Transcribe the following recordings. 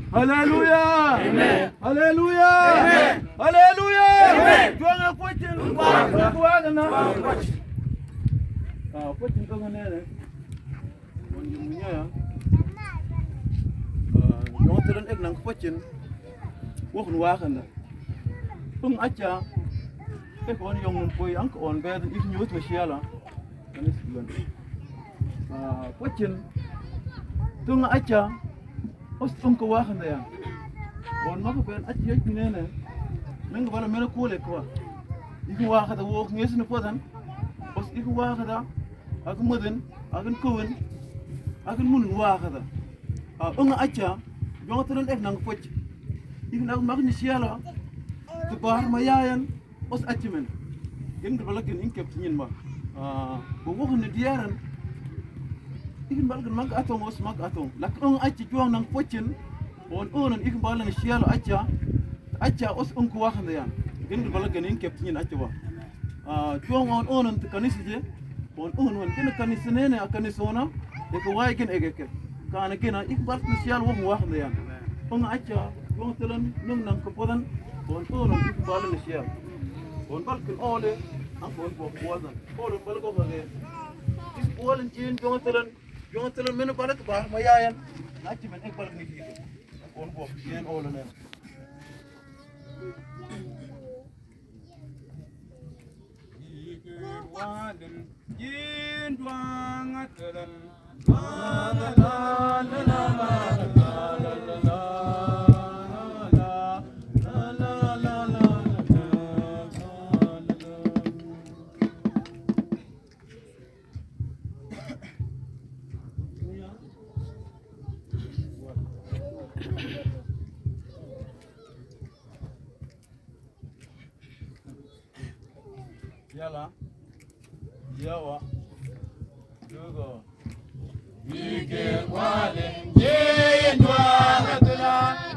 Haleluya. Haleluya. Haleluya. Juanga kwachin. Juanga na. Kwachin ko nga nene. Wani munya ya. Yung tiran ek nang kwachin. Wokun wakan da. Pung acha. Ek on yung numpoy ang on bed ik nyut mashiala. Kanis bulan. Kwachin. Tung acha. Os tung ko wakan da ya. On mako pen acha yek nene. Menga bala mena kule kwa. Ik wakada wok nges na podan. Os ik wakada. Akan mudin, akan kuwin, akan munun wakada. Unga acha, jonga teran ek nang poch. Ik nang magni siala. Tu bahar mayayan, os achimen. Gen balakin inkep tinyin ma. Bukun ni diaran. Ik balakin mag atong os mag atong. Lak unga acha juang nang pochin. On unan ik balakin siala acha. Acha os ungku wakanda yan. Gen balakin inkep tinyin acha wa. Juang on unan kanisije. On wan kena kanisene kanisona eko wai ken egeke kana kena ikbal spesial wo wakanda yan on acha wong telan nung nang kapodan on ikbal spesial on balkin ole an on bo wadan ole balko gade ikbal chin wong telan men balak ba mayayan nachi men ikbal ni kito on bo yen ole ne Waden yin duang atelan la la la la la la la la Yala Yawa Yugo Ike Waden yin duang atelan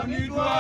Nitwa